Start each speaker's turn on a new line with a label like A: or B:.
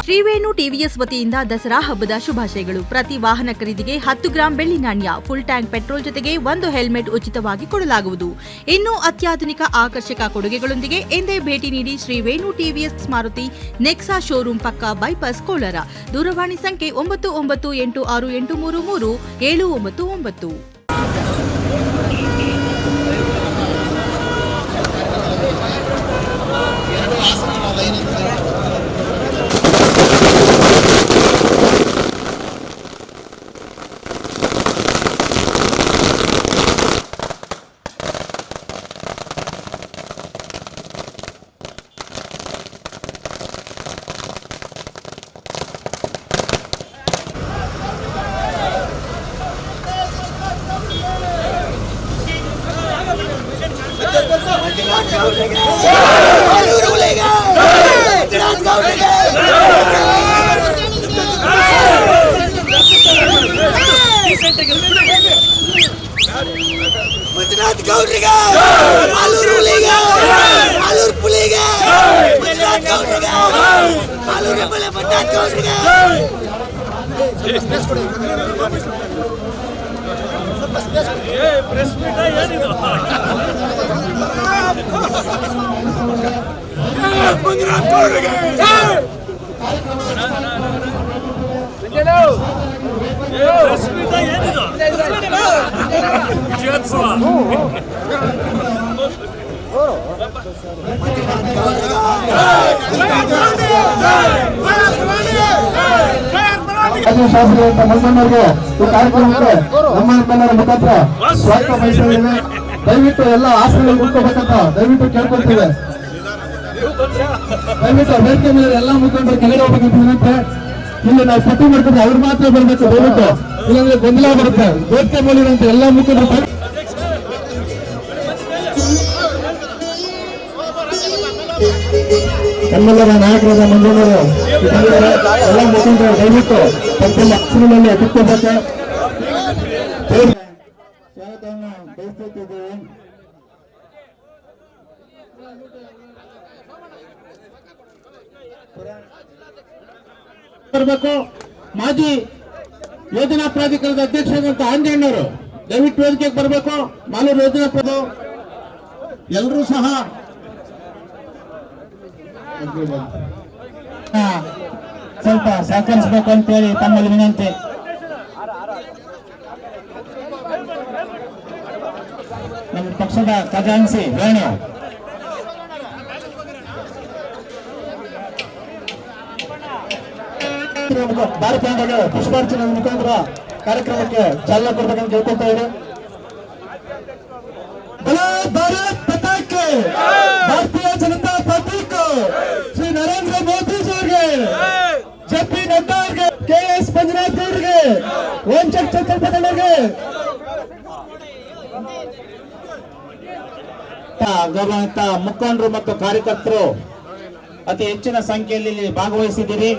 A: ಶ್ರೀವೇಣು ಟಿವಿಎಸ್ ವತಿಯಿಂದ ದಸರಾ ಹಬ್ಬದ ಶುಭಾಶಯಗಳು. ಪ್ರತಿ ವಾಹನ ಖರೀದಿಗೆ 10 ಗ್ರಾಂ ಬೆಳ್ಳಿ ನಾಣ್ಯ, ಫುಲ್ ಟ್ಯಾಂಕ್ ಪೆಟ್ರೋಲ್ ಜೊತೆಗೆ 1 ಹೆಲ್ಮೆಟ್ ಉಚಿತವಾಗಿ ಕೊಡಲಾಗುವುದು. ಇನ್ನು ಅತ್ಯಾಧುನಿಕ ಆಕರ್ಷಕ ಕೊಡುಗೆಗಳೊಂದಿಗೆ ಎಂದೇ ಭೇಟಿ ನೀಡಿ ಶ್ರೀವೇಣು ಟಿವಿಎಸ್ ಮಾರುತಿ ನೆಕ್ಸಾ ಶೋರೂಮ್ ಪಕ್ಕ ಬೈಪಾಸ್ ಕೋಲಾರ. ದೂರವಾಣಿ ಸಂಖ್ಯೆ 9986833799.
B: ಮಂಜುನಾಥ್ ಗೌಡ್ರಿಗೆ, ಆಲೂರು ಹುಲಿಗೆ, ಆಲೂರು ಪುಲಿಗೆ, ಮಂಜುನಾಥ್ ಗೌಡ್ರಿಗೆ, ಆಲೂರು ಬಲೆ ಮಂಜುನಾಥ್ ಗೌಡ್ರಿಗೆ. ಪ್ರೆಸ್ ಮೀಟ್ ಏನಿದು? ಮಂಜುನಾಥ್ ಗೌಡ್ರಿಗೆ ಪ್ರೆಸ್ ಮೀಟ್ ಏನಿದು? ವಿಜಯೋತ್ಸವ.
C: ಶಾಸ್ತ್ರಿ ಅಂತ ಮಲ್ಲಣ್ಣರಿಗೆ ಈ ಕಾರ್ಯಕ್ರಮಕ್ಕೆ ನಮ್ಮೆಲ್ಲರ ಮುಖಾಂತರ ಸ್ವಾಗತ ಬಯಸಿದ್ದೇವೆ. ದಯವಿಟ್ಟು ಎಲ್ಲ ಆಸನಗಳು ಕೂತ್ಕೋಬೇಕಂತ ದಯವಿಟ್ಟು ಕೇಳ್ಕೊಳ್ತೇವೆ. ದಯವಿಟ್ಟು ವೇದಿಕೆ ಮೇಲೆ ಎಲ್ಲ ಮುಖಂಡರು ಕೆಳಗಡೆ ಹೋಗ್ಬೇಕಂತ ವಿನಂತಿ. ಇಲ್ಲಿ ನಾವು ಪಟ್ಟಿ ಮಾಡ್ಕೊಂಡ್ರೆ ಅವ್ರು ಮಾತ್ರ ಬರ್ಬೇಕು, ದಯವಿಟ್ಟು ಇಲ್ಲಾಂದ್ರೆ ಗೊಂದಲ ಬರುತ್ತೆ. ವೇದಿಕೆ ಮೇಲಿರುವಂತ ಎಲ್ಲ ಮುಖಂಡರು ನಮ್ಮೆಲ್ಲರ ನಾಯಕರಾದ ಮಂಜಣ್ಣರು ಎಲ್ಲ ಮುಖಂಡರು ದಯವಿಟ್ಟು ತಮ್ಮ ಹಸಿರಿನಲ್ಲಿ ಕುತ್ಕೋಬೇಕು. ಸ್ವಾಗತವನ್ನು ಬಯಸುತ್ತಿದ್ದೇವೆ. ಬರಬೇಕು. ಮಾಜಿ ಯೋಜನಾ ಪ್ರಾಧಿಕಾರದ ಅಧ್ಯಕ್ಷರಾದಂತ ಆಂಜಣ್ಣವರು ದಯವಿಟ್ಟು ವೇದಿಕೆಗೆ ಬರಬೇಕು. ಮಾಲೂರು ಯೋಜನಾ ಎಲ್ಲರೂ ಸಹ ಸ್ವಲ್ಪ ಸಹಕರಿಸಬೇಕು ಅಂತೇಳಿ ತಮ್ಮಲ್ಲಿ ವಿನಂತಿ. ನಮ್ಮ ಪಕ್ಷದ ಖಜಾನ್ಸಿ ವೇಣು ಭಾರತ ಪುಷ್ಪಾರ್ಚನೆ ಮುಖಾಂತರ ಕಾರ್ಯಕ್ರಮಕ್ಕೆ ಚಾಲನೆ ಕೊಡ್ಬೇಕಂತ ಕೇಳ್ಕೊಳ್ತಾ ಇದ್ದಾರೆ. ಭಾರತ್ ಪತಾಕೆ, ಭಾರತೀಯ ಜನತಾ ಪಾರ್ಟಿ ಶ್ರೀ ನರೇಂದ್ರ ಮೋದಿ ಅವರಿಗೆ, ಜೆ.ಪಿ. ನಡ್ಡಾ ಅವರಿಗೆ, ಕೆ.ಎಸ್. ಮಂಜುನಾಥ್ ಅವರಿಗೆ, ವಂಚಕ್ ಚಂದ್ರಪಟ್ಟಣರಿಗೆ, ಗೌರವಾನ್ವಿತ ಮುಖಂಡರು ಮತ್ತು ಕಾರ್ಯಕರ್ತರು ಅತಿ ಹೆಚ್ಚಿನ ಸಂಖ್ಯೆಯಲ್ಲಿ ಭಾಗವಹಿಸಿದ್ದೀರಿ.